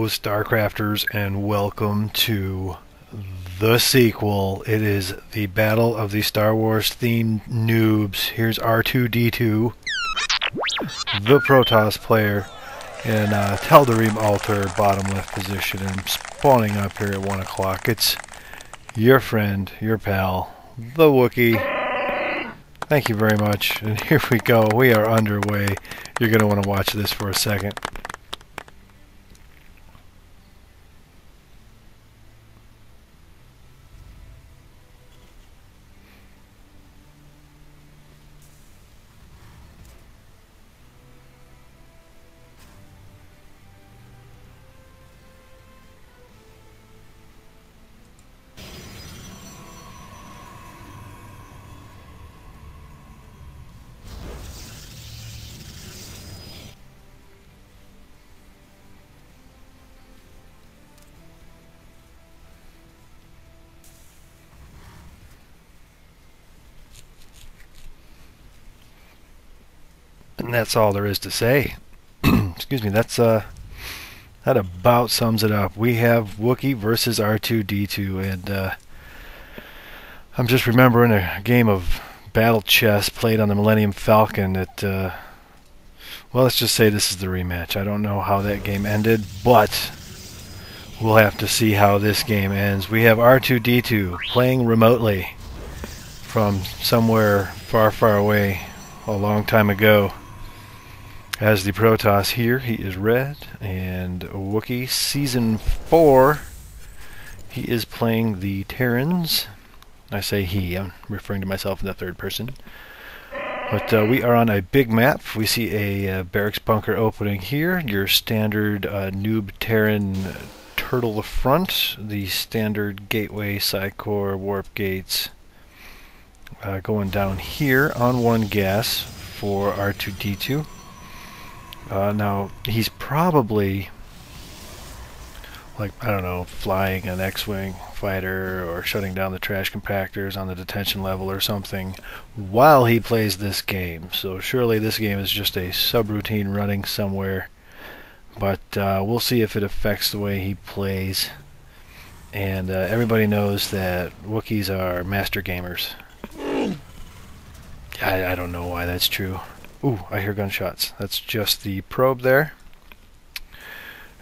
Hello, StarCrafters, and welcome to the sequel. It is the Battle of the Star Wars themed noobs. Here's R2-D2, the Protoss player, in tal'Darim altar, bottom left position, and spawning up here at 1 o'clock. It's your friend, your pal, the Wookie. Thank you very much. And here we go. We are underway. You're going to want to watch this for a second. And that's all there is to say. Excuse me, that about sums it up. We have Wookie versus R2-D2, and I'm just remembering a game of battle chess played on the Millennium Falcon that, well, let's just say this is the rematch. I don't know how that game ended, but we'll have to see how this game ends. We have R2-D2 playing remotely from somewhere far, far away a long time ago. As the Protoss here, he is red, and Wookie Season 4, he is playing the Terrans. I say he, I'm referring to myself in the third person. But we are on a big map. We see a barracks bunker opening here, your standard noob Terran turtle front, the standard gateway, Psycore, warp gates, going down here on 1 gas for R2-D2. Now, he's probably, like, I don't know, flying an X-Wing fighter or shutting down the trash compactors on the detention level or something while he plays this game. So surely this game is just a subroutine running somewhere. But we'll see if it affects the way he plays. And everybody knows that Wookiees are master gamers. I don't know why that's true. Ooh, I hear gunshots. That's just the probe there.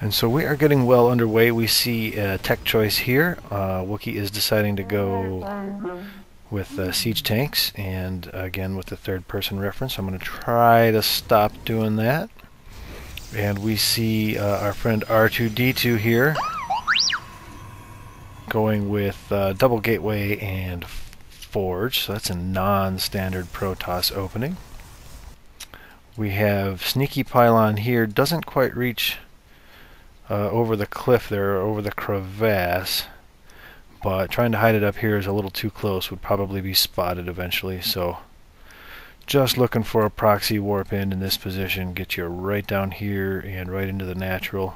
And so we are getting well underway. We see a tech choice here. Wookie is deciding to go with siege tanks, and again with the third person reference. I'm going to try to stop doing that. And we see our friend R2-D2 here going with double gateway and forge. So that's a non-standard Protoss opening. We have sneaky pylon here, doesn't quite reach over the cliff there, or over the crevasse, but trying to hide it up here is a little too close, would probably be spotted eventually, so just looking for a proxy warp in this position, get you right down here and right into the natural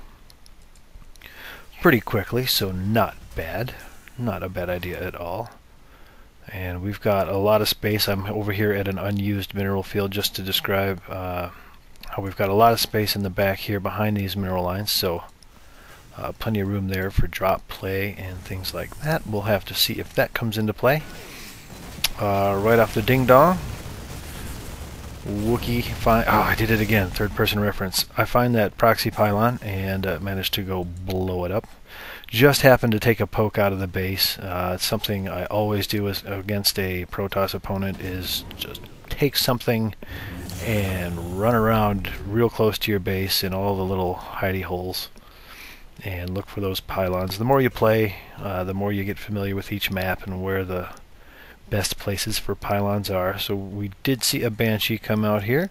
pretty quickly, so not bad, not a bad idea at all. And we've got a lot of space. I'm over here at an unused mineral field just to describe how we've got a lot of space in the back here behind these mineral lines, so plenty of room there for drop play and things like that. We'll have to see if that comes into play. Right off the ding-dong, Wookie I did it again, third person reference. I find that proxy pylon and managed to go blow it up. Just happened to take a poke out of the base. It's something I always do against a Protoss opponent, is just take something and run around real close to your base in all the little hidey holes and look for those pylons. The more you play, the more you get familiar with each map and where the best places for pylons are. So we did see a Banshee come out here.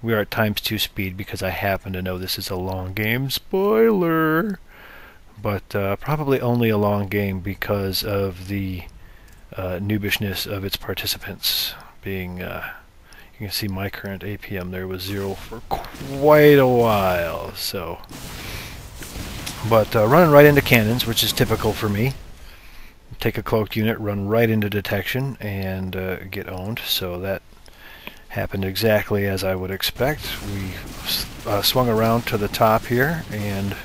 We are at ×2 speed because I happen to know this is a long game. Spoiler! But probably only a long game because of the noobishness of its participants. Being, you can see my current APM there was 0 for quite a while. So, but running right into cannons, which is typical for me. Take a cloaked unit, run right into detection, and get owned. So that happened exactly as I would expect. We swung around to the top here and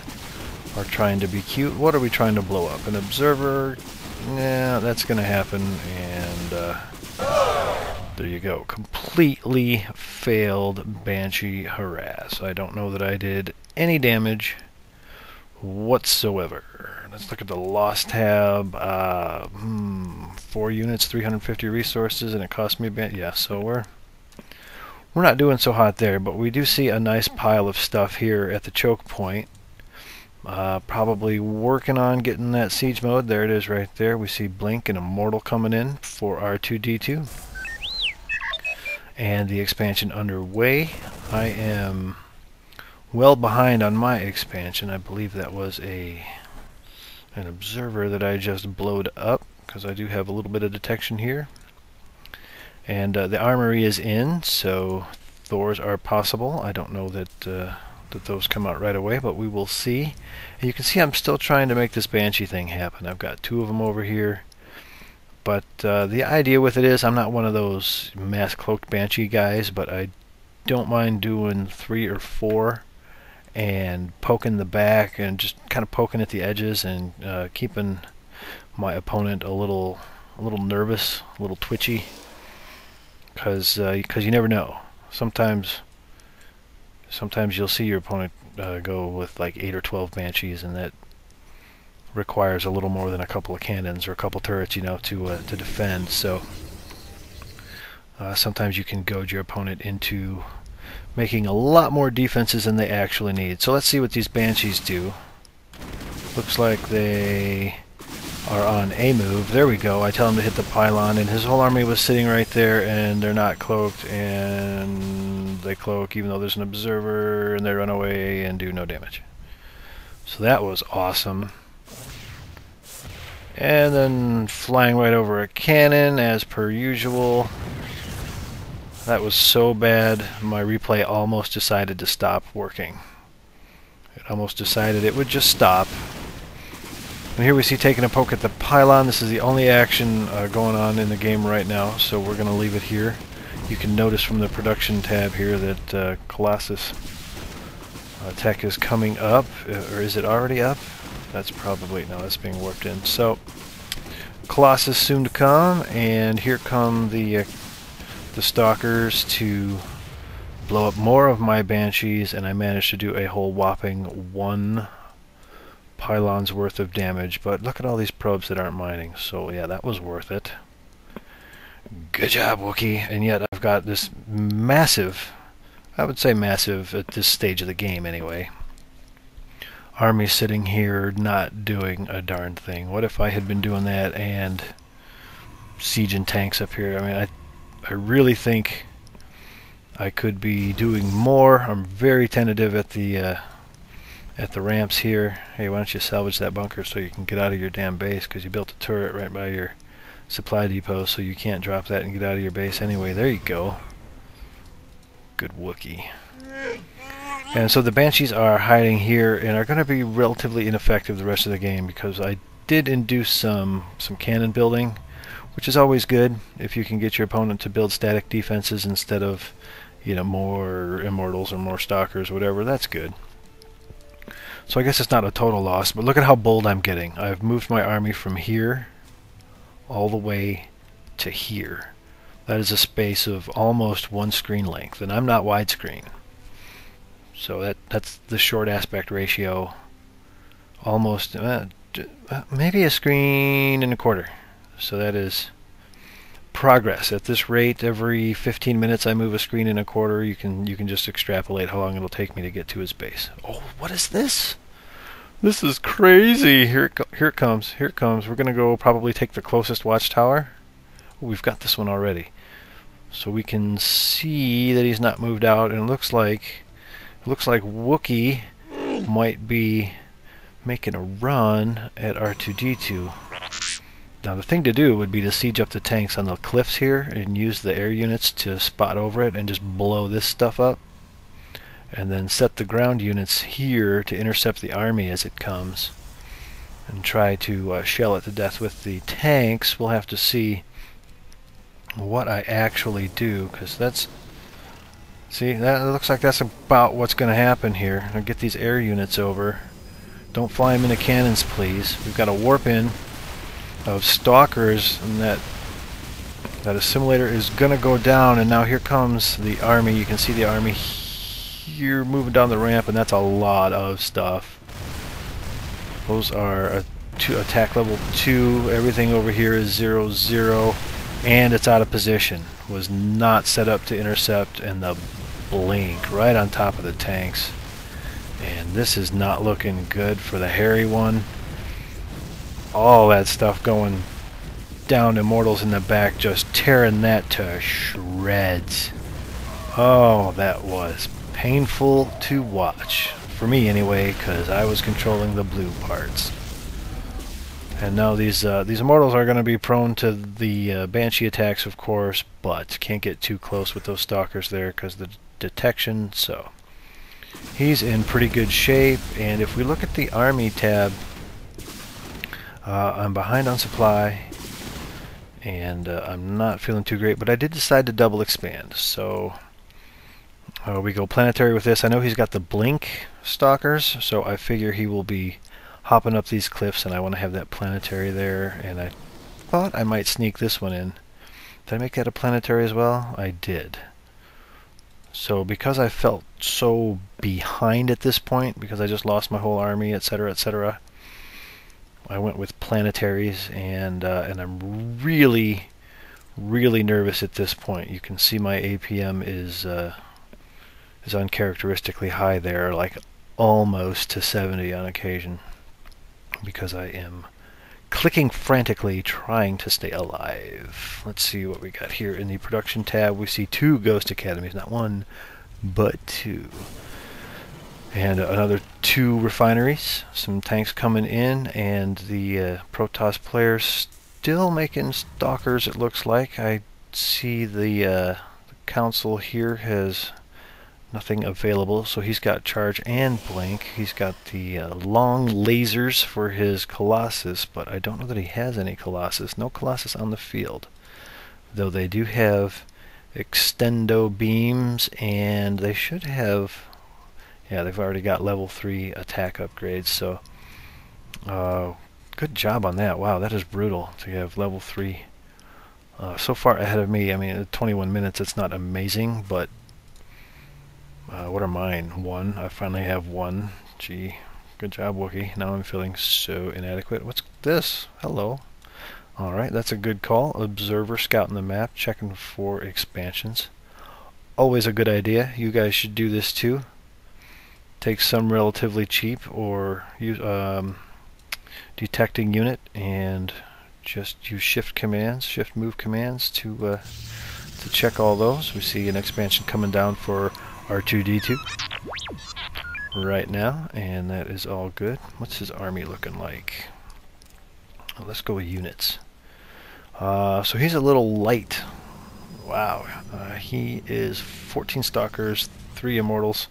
are trying to be cute. What are we trying to blow up? An observer? Yeah, that's going to happen, and there you go. Completely failed Banshee harass. I don't know that I did any damage whatsoever. Let's look at the loss tab. 4 units, 350 resources, and it cost me a yeah, so we're not doing so hot there, but we do see a nice pile of stuff here at the choke point. Probably working on getting that siege mode. There it is right there. We see Blink and Immortal coming in for R2D2. And the expansion underway. I am well behind on my expansion. I believe that was an observer that I just blowed up, because I do have a little bit of detection here. And the armory is in, so Thors are possible. I don't know that that those come out right away, but we will see. And you can see I'm still trying to make this Banshee thing happen. I've got 2 of them over here. But the idea with it is, I'm not one of those mass cloaked Banshee guys, but I don't mind doing 3 or 4 and poking the back and just kind of poking at the edges and keeping my opponent a little nervous, a little twitchy, because you never know. Sometimes you'll see your opponent go with like 8 or 12 Banshees, and that requires a little more than a couple of cannons or a couple turrets, you know, to defend. So sometimes you can goad your opponent into making a lot more defenses than they actually need. So let's see what these Banshees do. Looks like they are on a move. There we go. I tell him to hit the pylon, and his whole army was sitting right there, and they're not cloaked, and they cloak even though there's an observer, and they run away and do no damage. So that was awesome. And then flying right over a cannon as per usual. That was so bad, my replay almost decided to stop working. It almost decided it would just stop. And here we see taking a poke at the pylon. This is the only action going on in the game right now, so we're going to leave it here. You can notice from the production tab here that Colossus tech is coming up, or is it already up? That's probably, no, that's being warped in. So Colossus soon to come, and here come the Stalkers to blow up more of my Banshees, and I managed to do a whole whopping 1 pylon's worth of damage. But look at all these probes that aren't mining, so yeah, that was worth it. Good job, Wookie. And yet I've got this massive, I would say massive at this stage of the game anyway, army sitting here not doing a darn thing. What if I had been doing that and sieging tanks up here? I mean, I really think I could be doing more. I'm very tentative at the ramps here. Hey, why don't you salvage that bunker so you can get out of your damn base, because you built a turret right by your supply depot, so you can't drop that and get out of your base anyway. There you go. Good Wookie. And so the Banshees are hiding here and are going to be relatively ineffective the rest of the game, because I did induce some cannon building, which is always good if you can get your opponent to build static defenses instead of, you know, more Immortals or more Stalkers or whatever. That's good. So I guess it's not a total loss, but look at how bold I'm getting. I've moved my army from here all the way to here. That is a space of almost 1 screen length, and I'm not widescreen. So that's the short aspect ratio. Almost, maybe a screen and a quarter. So that is progress. At this rate, every 15 minutes I move a screen and a quarter. You can just extrapolate how long it'll take me to get to his base. Oh, what is this? This is crazy. Here it comes. Here it comes. We're gonna go probably take the closest watchtower. We've got this one already, so we can see that he's not moved out, and it looks like Wookie might be making a run at R2D2. Now the thing to do would be to siege up the tanks on the cliffs here and use the air units to spot over it and just blow this stuff up, and then set the ground units here to intercept the army as it comes and try to shell it to death with the tanks. We'll have to see what I actually do, because that's, see, that looks like that's about what's going to happen here. I'll get these air units over. Don't fly them into cannons, please. We've got a warp in of stalkers, and that assimilator is going to go down, and now here comes the army. You can see the army here moving down the ramp, and that's a lot of stuff. Those are attack level 2. Everything over here is 0-0, and it's out of position. Was not set up to intercept, and the blink right on top of the tanks. And this is not looking good for the hairy one. All that stuff going down, Immortals in the back, just tearing that to shreds. Oh, that was painful to watch. For me anyway, because I was controlling the blue parts. And now these Immortals are going to be prone to the Banshee attacks, of course, but can't get too close with those Stalkers there because of the detection. So he's in pretty good shape. And if we look at the Army tab, I'm behind on supply, and I'm not feeling too great, but I did decide to double expand. So we go planetary with this. I know he's got the blink Stalkers, so I figure he will be hopping up these cliffs, and I want to have that planetary there. And I thought I might sneak this one in. Did I make that a planetary as well? I did. So because I felt so behind at this point, because I just lost my whole army, etc., etc., I went with planetaries, and I'm really nervous at this point. You can see my APM is uncharacteristically high there, like almost to 70 on occasion, because I am clicking frantically trying to stay alive. Let's see what we got here in the production tab. We see 2 Ghost Academies, not 1, but 2. And another 2 refineries, some tanks coming in, and the Protoss players still making Stalkers, it looks like. I see the Council here has nothing available, so he's got charge and blink. He's got the long lasers for his Colossus, but I don't know that he has any Colossus. No Colossus on the field, though they do have extendo beams, and they should have... Yeah, they've already got level 3 attack upgrades, so good job on that. Wow, that is brutal to have level 3 so far ahead of me. I mean, at 21 minutes, it's not amazing, but what are mine? 1. I finally have 1. Gee, good job, Wookie. Now I'm feeling so inadequate. What's this? Hello. Alright, that's a good call. Observer scouting the map, checking for expansions. Always a good idea. You guys should do this too. Take some relatively cheap or use detecting unit, and just use shift move commands to check all those. We see an expansion coming down for R2D2 right now, and that is all good. What's his army looking like? Let's go with units. So he's a little light. Wow, he is 14 Stalkers, 3 Immortals.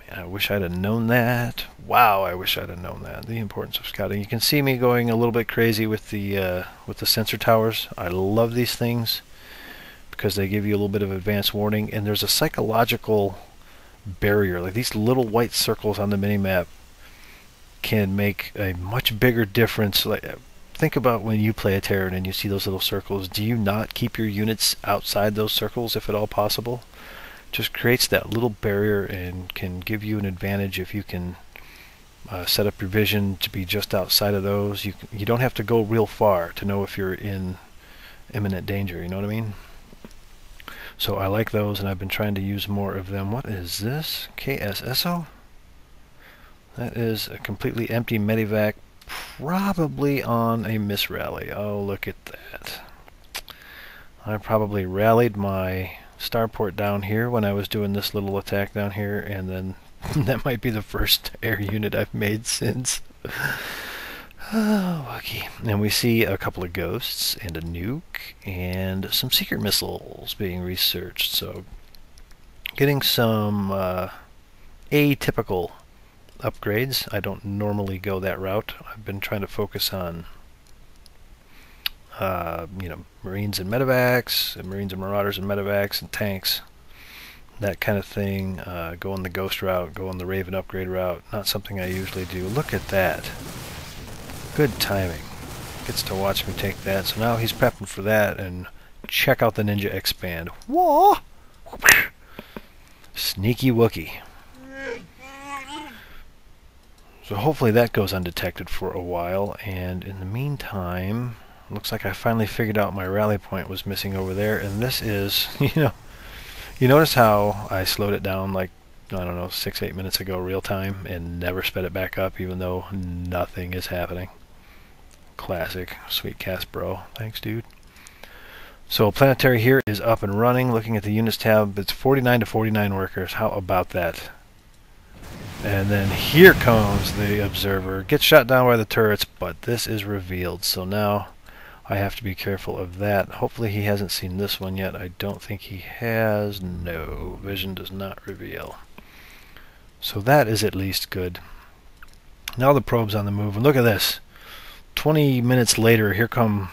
I wish I'd have known that. Wow, I wish I'd have known that. The importance of scouting. You can see me going a little bit crazy with the sensor towers. I love these things because they give you a little bit of advance warning, and there's a psychological barrier. Like these little white circles on the minimap can make a much bigger difference. Like, think about when you play a Terran and you see those little circles. Do you not keep your units outside those circles if at all possible? Just creates that little barrier and can give you an advantage if you can set up your vision to be just outside of those. You don't have to go real far to know if you're in imminent danger, you know what I mean? So I like those, and I've been trying to use more of them. What is this? KSSO? That is a completely empty medivac, probably on a misrally. Oh, look at that. I probably rallied my starport down here when I was doing this little attack down here, and then that might be the first air unit I've made since. Oh, Wookie. And we see a couple of ghosts and a nuke and some secret missiles being researched. So getting some atypical upgrades. I don't normally go that route. I've been trying to focus on Marines and medevacs, and Marines and Marauders and medevacs and tanks. that kind of thing, going the ghost route, going the Raven upgrade route. Not something I usually do. Look at that. Good timing. Gets to watch me take that. So now he's prepping for that, and check out the ninja expand. Whoa! Sneaky Wookie. So hopefully that goes undetected for a while, and in the meantime, looks like I finally figured out my rally point was missing over there, and this is, you notice how I slowed it down like, I don't know, 6-8 minutes ago real time, and never sped it back up even though nothing is happening. Classic. Sweet cast, bro. Thanks, dude. So planetary here is up and running. Looking at the units tab, it's 49 to 49 workers. How about that? And then here comes the observer. Gets shot down by the turrets, but this is revealed. So now I have to be careful of that. Hopefully he hasn't seen this one yet. I don't think he has. No, vision does not reveal. So that is at least good. Now the probe's on the move, and look at this. 20 minutes later, here come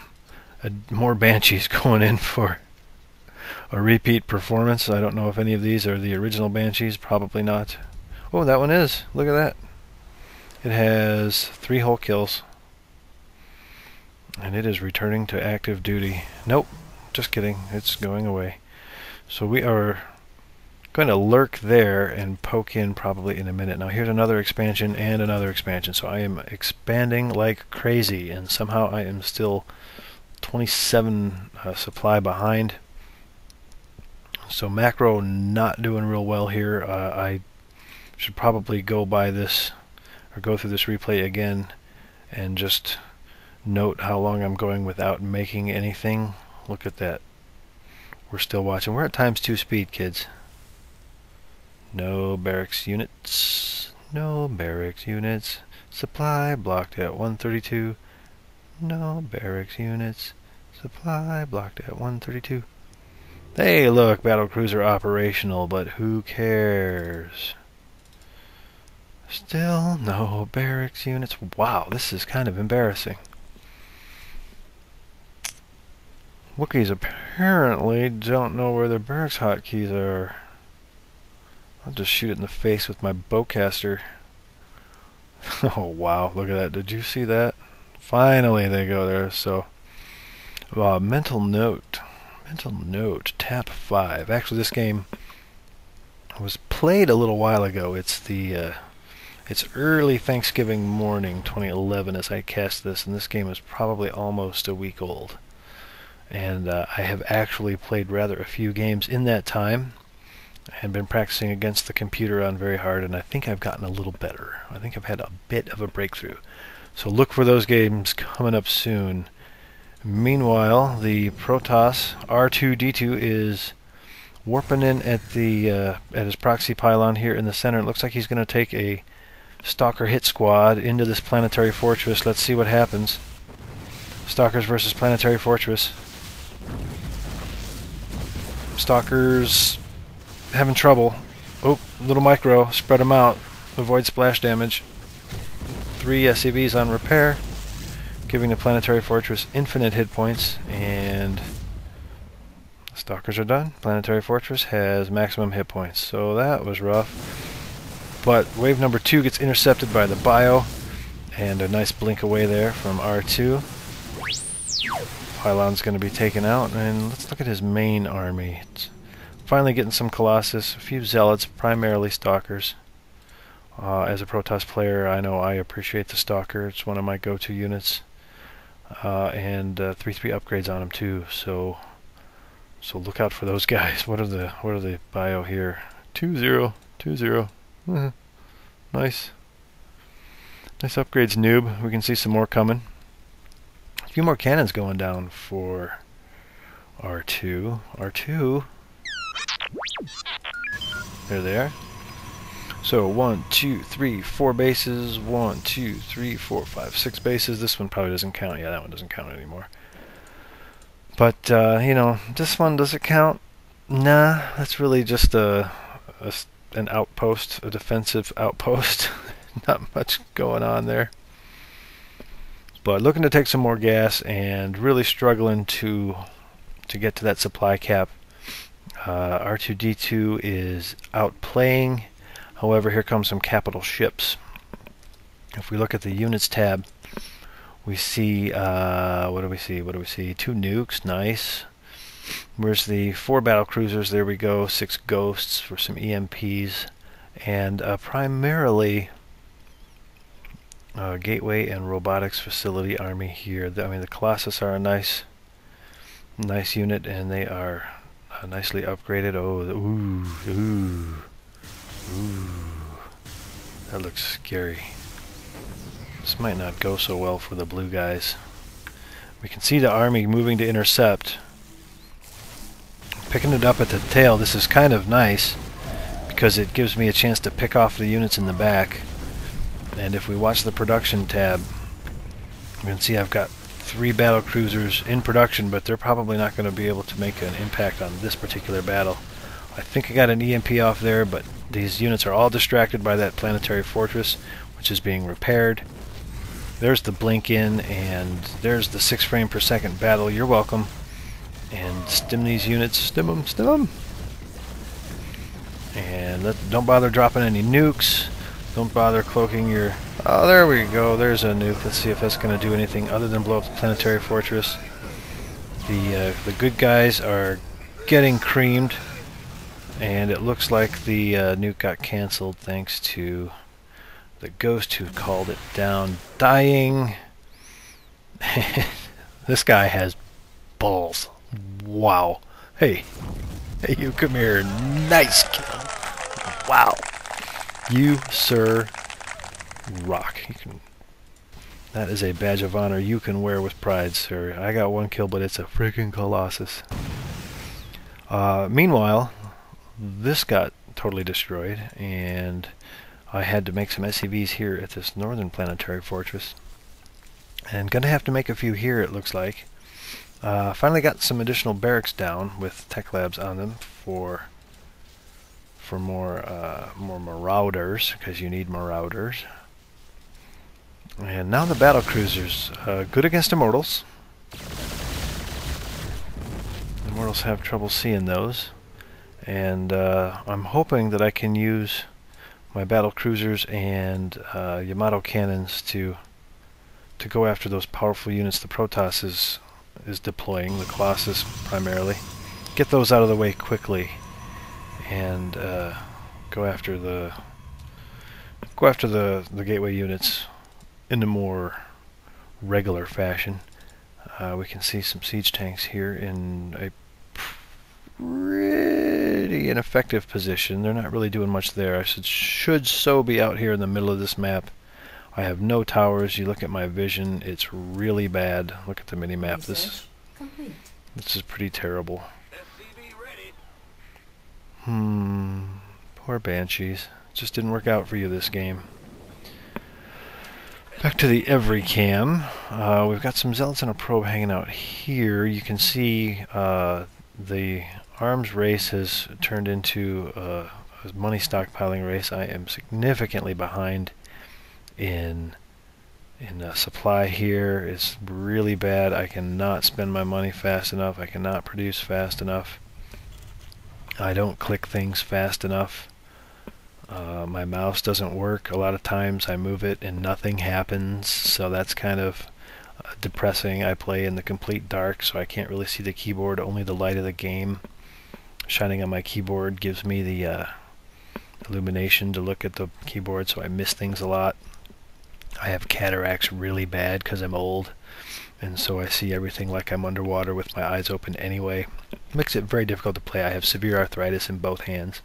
more Banshees going in for a repeat performance. I don't know if any of these are the original Banshees. Probably not. Oh, that one is. Look at that. It has 3 whole kills. And it is returning to active duty. Nope. Just kidding. It's going away. So we are going to lurk there and poke in probably in a minute. Now here's another expansion and another expansion. So I am expanding like crazy, and somehow I am still 27 supply behind. So macro not doing real well here. I should probably go by this, or go through this replay again and just note how long I'm going without making anything. Look at that. We're still watching. We're at ×2 speed, kids. No barracks units. No barracks units. Supply blocked at 132. No barracks units. Supply blocked at 132. Hey, look, battlecruiser operational, but who cares? Still no barracks units. Wow, this is kind of embarrassing. Wookiees apparently don't know where their barracks hotkeys are. I'll just shoot it in the face with my bowcaster. Oh wow, look at that. Did you see that? Finally they go there. So mental note, tap 5. Actually this game was played a little while ago. It's early Thanksgiving morning 2011 as I cast this, and this game is probably almost a week old. And I have actually played rather a few games in that time, and been practicing against the computer on very hard, and I think I've gotten a little better. I think I've had a bit of a breakthrough. So look for those games coming up soon. Meanwhile, the Protoss R2D2 is warping in at his proxy pylon here in the center. It looks like he's going to take a Stalker hit squad into this planetary fortress. Let's see what happens. Stalkers versus planetary fortress. Stalkers having trouble. Oh, little micro. Spread them out. Avoid splash damage. 3 SCVs on repair, giving the planetary fortress infinite hit points, and the Stalkers are done. Planetary fortress has maximum hit points. So that was rough. But wave number 2 gets intercepted by the bio, and a nice blink away there from R2. Pylon's going to be taken out, and let's look at his main army. It's finally getting some Colossus, a few Zealots, primarily Stalkers. As a Protoss player, I know I appreciate the Stalker. It's one of my go-to units, and 3/3 upgrades on him too. So look out for those guys. What are the bio here? 2-0, 2-0. Nice upgrades, noob. We can see some more coming. A few more cannons going down for R2. R2. There they are. So 1, 2, 3, 4 bases. 1, 2, 3, 4, 5, 6 bases. This one probably doesn't count. Yeah, that one doesn't count anymore. But you know, this one, does it count? Nah, that's really just an outpost, a defensive outpost. Not much going on there. But looking to take some more gas and really struggling to get to that supply cap. R2D2 is outplaying. However, here comes some capital ships. If we look at the units tab, we see, what do we see? What do we see? 2 nukes, nice. Where's the 4 battle cruisers? There we go. 6 ghosts for some EMPs, and primarily gateway and robotics facility army here. I mean, the Colossus are a nice unit, and they are nicely upgraded. Oh, ooh, that looks scary. This might not go so well for the blue guys. We can see the army moving to intercept. Picking it up at the tail, this is kind of nice because it gives me a chance to pick off the units in the back. And if we watch the production tab, you can see I've got 3 battle cruisers in production, but they're probably not going to be able to make an impact on this particular battle. I think I got an EMP off there, but these units are all distracted by that planetary fortress, which is being repaired. There's the blink in, and there's the 6 frame per second battle. You're welcome. And stim these units. Stim them, stim them. And don't bother dropping any nukes. Don't bother cloaking your... Oh, there we go. There's a nuke. Let's see if that's going to do anything other than blow up the planetary fortress. The good guys are getting creamed, and it looks like the nuke got cancelled thanks to the ghost who called it down dying. This guy has balls. Wow. Hey, you come here. Nice kill. Wow. You, sir, rock. That is a badge of honor you can wear with pride, sir. I got 1 kill, but it's a freaking Colossus. Meanwhile, this got totally destroyed, and I had to make some SCVs here at this northern planetary fortress. And gonna have to make a few here, it looks like. Finally got some additional barracks down with tech labs on them for more marauders, because you need marauders. And now the battle cruisers, good against immortals. Immortals have trouble seeing those, and I'm hoping that I can use my battle cruisers and Yamato cannons to go after those powerful units the Protoss is deploying, the Colossus primarily. Get those out of the way quickly, and go after the gateway units in a more regular fashion. We can see some siege tanks here in a pretty ineffective position. They're not really doing much there. I should so be out here in the middle of this map. I have no towers. You look at my vision, it's really bad. Look at the mini-map. This is pretty terrible. Poor Banshees. Just didn't work out for you this game. Back to the every cam. We've got some zealots and a probe hanging out here. You can see the arms race has turned into a money stockpiling race. I am significantly behind in supply here. It's really bad. I cannot spend my money fast enough. I cannot produce fast enough. I don't click things fast enough. My mouse doesn't work. A lot of times I move it and nothing happens, so that's kind of depressing. I play in the complete dark, so I can't really see the keyboard. Only the light of the game shining on my keyboard gives me the illumination to look at the keyboard, so I miss things a lot. I have cataracts really bad because I'm old, and so I see everything like I'm underwater with my eyes open anyway. It makes it very difficult to play. I have severe arthritis in both hands,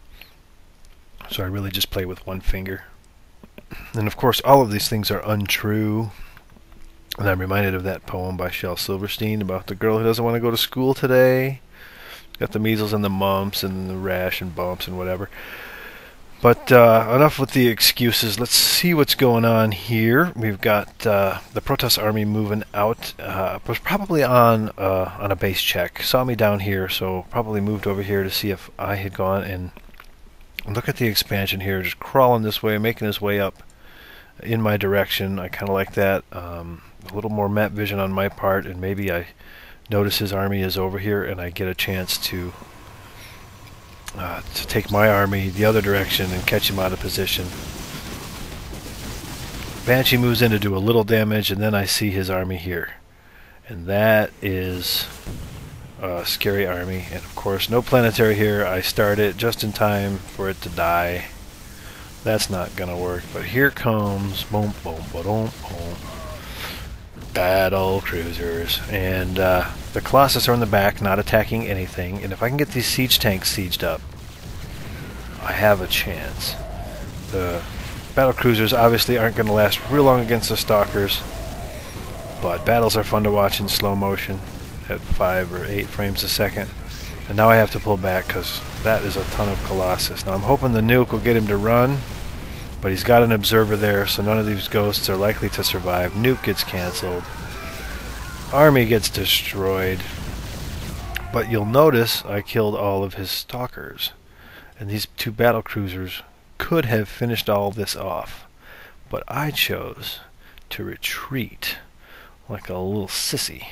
so I really just play with one finger. And of course all of these things are untrue, and I'm reminded of that poem by Shel Silverstein about the girl who doesn't want to go to school today. Got the measles and the mumps and the rash and bumps and whatever. But enough with the excuses. Let's see what's going on here. We've got the Protoss army moving out. Was probably on a base check. Saw me down here, so probably moved over here to see if I had gone. And look at the expansion here, just crawling this way, making his way up in my direction. I kind of like that. A little more map vision on my part, and maybe I notice his army is over here, and I get a chance to to take my army the other direction and catch him out of position. Banshee moves in to do a little damage, and then I see his army here. And that is a scary army. And of course, no planetary here. I start it just in time for it to die. That's not gonna work. But here comes boom, boom, boom, boom, battle cruisers, and the Colossus are in the back, not attacking anything. And if I can get these siege tanks sieged up, I have a chance. The battle cruisers obviously aren't going to last real long against the stalkers, but battles are fun to watch in slow motion at 5 or 8 frames a second. And now I have to pull back because that is a ton of Colossus. Now I'm hoping the nuke will get him to run, but he's got an observer there, so none of these ghosts are likely to survive. Nuke gets cancelled. Army gets destroyed. But you'll notice I killed all of his stalkers. And these 2 battle cruisers could have finished all this off. But I chose to retreat like a little sissy.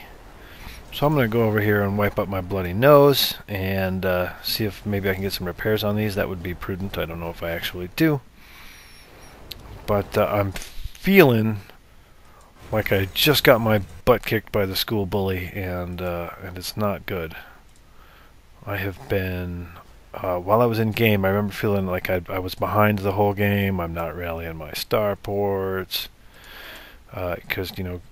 So I'm going to go over here and wipe up my bloody nose and see if maybe I can get some repairs on these. That would be prudent. I don't know if I actually do. But I'm feeling like I just got my butt kicked by the school bully, and it's not good. I have been, while I was in game, I remember feeling like I was behind the whole game. I'm not rallying my starports. Because, you know,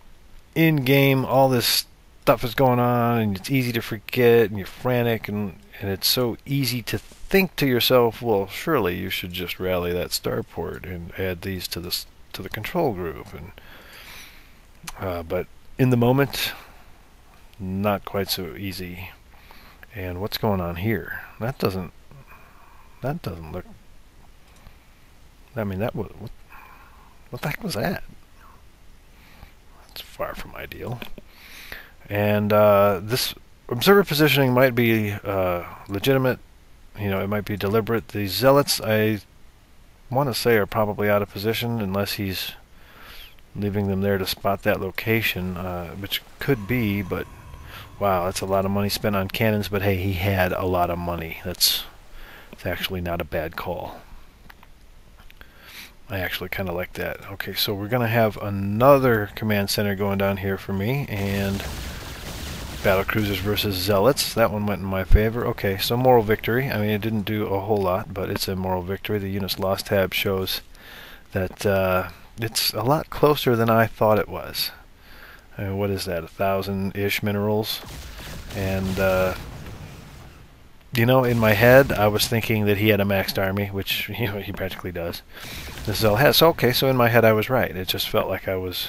in game, all this stuff is going on, and it's easy to forget, and you're frantic, and it's so easy to think to yourself, well, surely you should just rally that starport and add these to the control group. And but in the moment, not quite so easy. And what's going on here? That doesn't look. I mean, that was what the heck was that? That's far from ideal. And this observer positioning might be legitimate. You know, it might be deliberate. The zealots, I want to say, are probably out of position unless he's leaving them there to spot that location, which could be, but wow, that's a lot of money spent on cannons. But hey, he had a lot of money. It's actually not a bad call. I actually kind of like that. Okay, so we're going to have another command center going down here for me, and battle cruisers versus zealots. That one went in my favor. Okay, so moral victory. I mean, it didn't do a whole lot, but it's a moral victory. The units lost tab shows that it's a lot closer than I thought it was. I mean, what is that, 1,000-ish minerals? And you know, in my head, I was thinking that he had a maxed army, which, you know, he practically does. This all has. Okay, so in my head I was right. It just felt like I was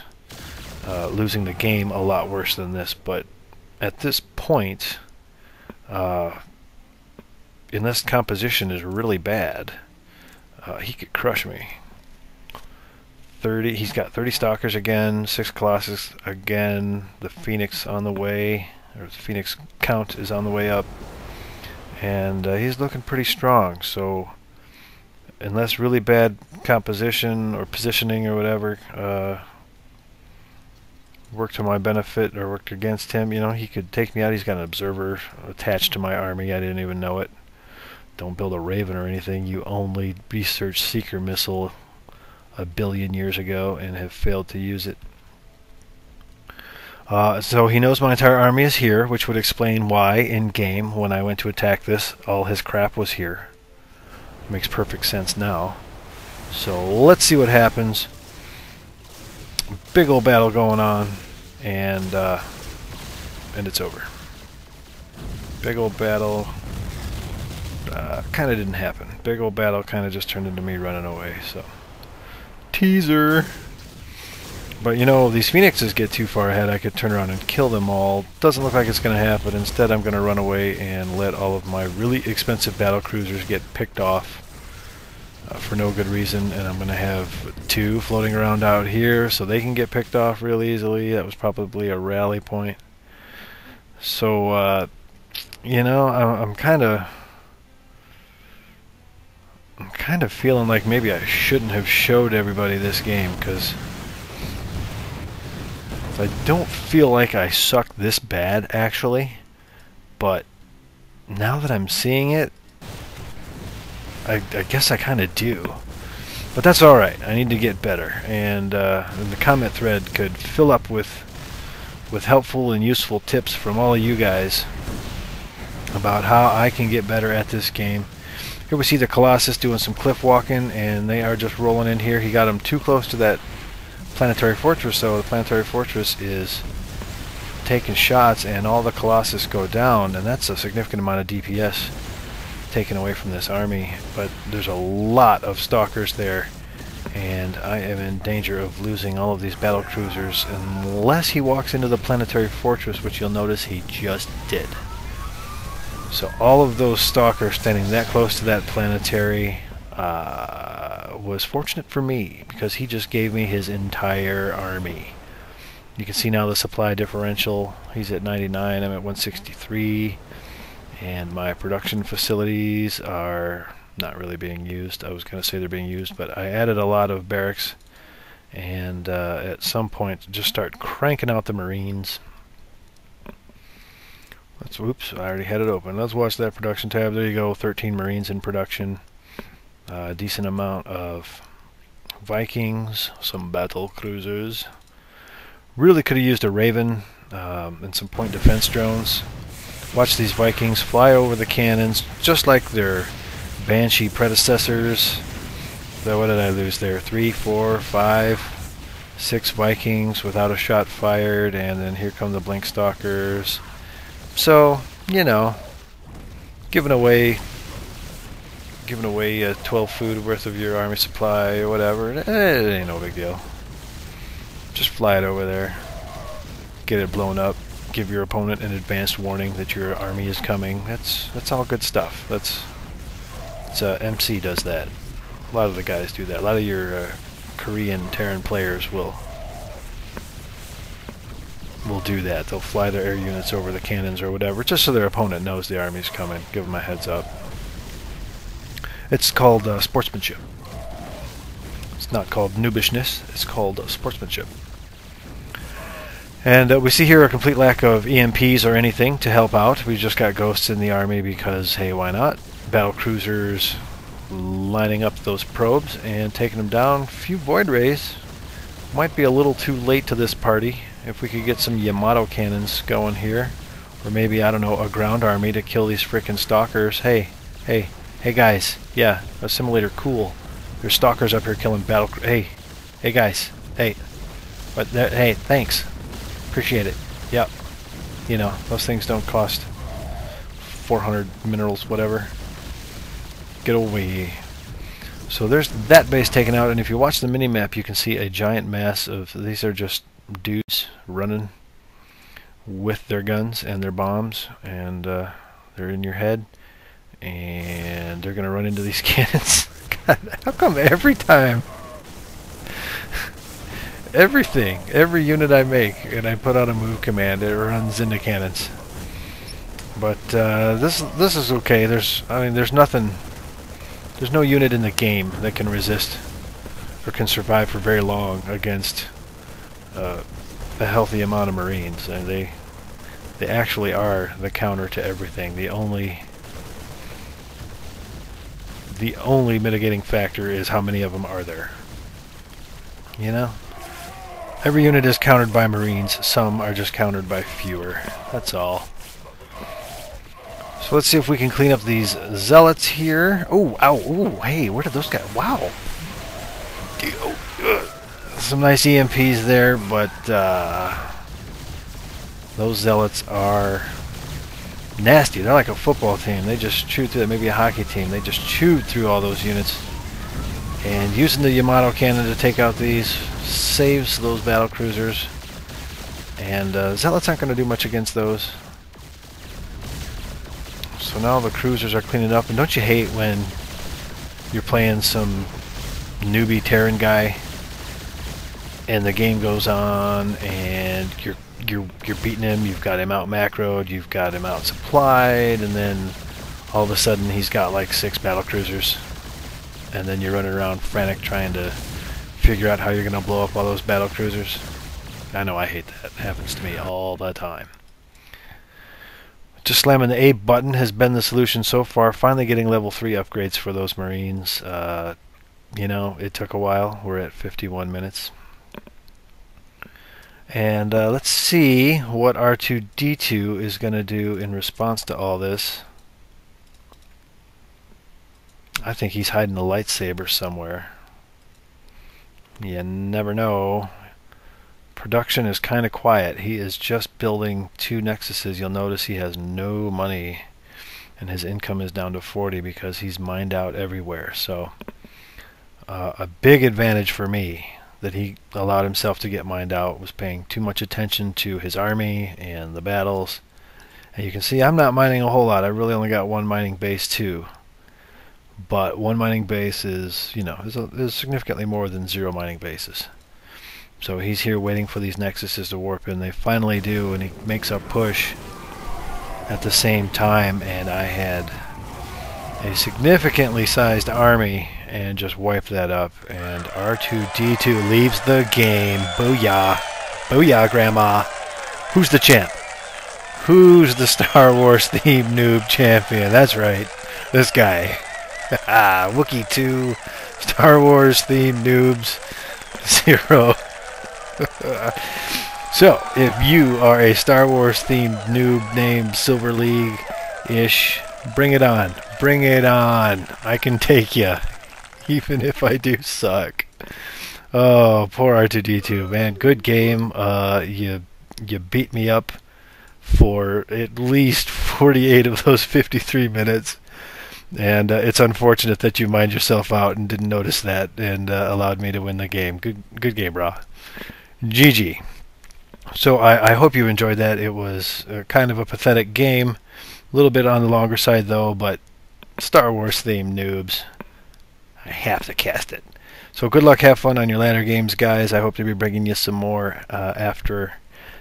losing the game a lot worse than this. But at this point, unless composition is really bad, he could crush me. 30. He's got 30 stalkers again, 6 colossus again. The phoenix on the way, or the phoenix count is on the way up. And he's looking pretty strong, so unless really bad composition or positioning or whatever worked to my benefit or worked against him, you know, he could take me out. He's got an observer attached to my army. I didn't even know it. Don't build a Raven or anything. You only researched Seeker missile a billion years ago and have failed to use it. So he knows my entire army is here, which would explain why in game, when I went to attack this, all his crap was here. Makes perfect sense now. So let's see what happens. Big old battle going on, and it's over. Big old battle kind of didn't happen. Big old battle kind of just turned into me running away. So teaser. But you know, these phoenixes get too far ahead. I could turn around and kill them all. Doesn't look like it's going to happen. Instead, I'm going to run away and let all of my really expensive battle cruisers get picked off for no good reason. And I'm going to have 2 floating around out here so they can get picked off real easily. That was probably a rally point. So, you know, I'm kind of feeling like maybe I shouldn't have showed everybody this game, because I don't feel like I suck this bad, actually, but now that I'm seeing it, I guess I kind of do. But that's alright. I need to get better. And the comment thread could fill up with helpful and useful tips from all of you guys about how I can get better at this game. Here we see the Colossus doing some cliff walking, and they are just rolling in here. He got him too close to that planetary fortress, so the planetary fortress is taking shots, and all the Colossus go down, and that's a significant amount of DPS taken away from this army. But there's a lot of stalkers there, and I am in danger of losing all of these battle cruisers unless he walks into the planetary fortress, which you'll notice he just did. So all of those stalkers standing that close to that planetary was fortunate for me, because he just gave me his entire army. You can see now the supply differential. He's at 99, I'm at 163, and my production facilities are not really being used. I was going to say they're being used, but I added a lot of barracks, and at some point just start cranking out the Marines. Oops, I already had it open. Let's watch that production tab. There you go, 13 Marines in production. A decent amount of Vikings, some battle cruisers. Really could have used a Raven and some point defense drones. Watch these Vikings fly over the cannons just like their Banshee predecessors. So what did I lose there? 3, 4, 5, 6 Vikings without a shot fired, and then here come the Blink Stalkers. So, you know, giving away 12 food worth of your army supply or whatever, it ain't no big deal. Just fly it over there, get it blown up, give your opponent an advanced warning that your army is coming. That's all good stuff. MC does that. A lot of the guys do that. A lot of your Korean Terran players will do that. They'll fly their air units over the cannons or whatever, just so their opponent knows the army's coming. Give them a heads up. It's called sportsmanship. It's not called noobishness. It's called sportsmanship. And we see here a complete lack of EMPs or anything to help out. We just got ghosts in the army because, hey, why not? Battle cruisers lining up those probes and taking them down. A few void rays. Might be a little too late to this party. If we could get some Yamato cannons going here, or maybe, I don't know, a ground army to kill these frickin' stalkers. Hey guys, yeah, assimilator, cool. There's stalkers up here killing battle. Hey guys, hey, but hey, thanks, appreciate it. Yep, you know those things don't cost 400 minerals, whatever. Get away. So there's that base taken out, and if you watch the mini-map, you can see a giant mass of, these are just dudes running with their guns and their bombs, and they're in your head, and they're gonna run into these cannons. God, how come every time, every unit I make and I put out a move command, it runs into cannons? But this is okay. There's no unit in the game that can resist or can survive for very long against a healthy amount of Marines, and they actually are the counter to everything. The only mitigating factor is how many of them are there. You know, every unit is countered by Marines. Some are just countered by fewer. That's all. So let's see if we can clean up these zealots here. Oh, ow, ooh, hey, where did those guys? Wow. Some nice EMPs there, but those zealots are nasty. They're like a football team. They just chewed through, maybe a hockey team. They just chewed through all those units. And using the Yamato cannon to take out these saves those battle cruisers. And zealots aren't going to do much against those. So now the cruisers are cleaning up. And don't you hate when you're playing some newbie Terran guy and the game goes on and you're beating him, you've got him out macroed, you've got him out supplied, and then all of a sudden he's got like 6 battle cruisers, and then you're running around frantic trying to figure out how you're going to blow up all those battle cruisers. I know, I hate that. It happens to me all the time. Just slamming the A button has been the solution so far. Finally getting level 3 upgrades for those Marines. You know, it took a while. We're at 51 minutes. And let's see what R2D2 is going to do in response to all this. I think he's hiding a lightsaber somewhere. You never know. Production is kind of quiet. He is just building 2 nexuses. You'll notice he has no money, and his income is down to 40 because he's mined out everywhere. So a big advantage for me that he allowed himself to get mined out was paying too much attention to his army and the battles. And you can see I'm not mining a whole lot. I really only got 1 mining base too. But 1 mining base is, you know, is significantly more than 0 mining bases. So he's here waiting for these nexuses to warp in. They finally do, and he makes a push at the same time, and I had a significantly sized army and just wiped that up. And R2D2 leaves the game. Booyah. Booyah, Grandma. Who's the champ? Who's the Star Wars themed noob champion? That's right. This guy. Wookie 2, Star Wars themed noobs 0. So, if you are a Star Wars themed noob named Silver League-ish, bring it on. Bring it on. I can take you, even if I do suck. Oh, poor R2D2, man. Good game. You beat me up for at least 48 of those 53 minutes. And it's unfortunate that you mined yourself out and didn't notice that and allowed me to win the game. Good game, bro. GG. So I hope you enjoyed that. It was kind of a pathetic game. A little bit on the longer side, though, but Star Wars themed noobs. I have to cast it. So good luck, have fun on your ladder games, guys. I hope to be bringing you some more after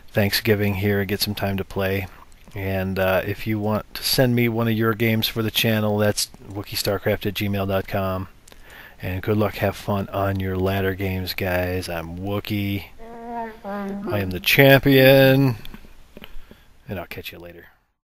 Thanksgiving here. Get some time to play. And if you want to send me one of your games for the channel, that's wookiestarcraft@gmail.com. And good luck, have fun on your ladder games, guys. I'm Wookie. I am the champion. And I'll catch you later.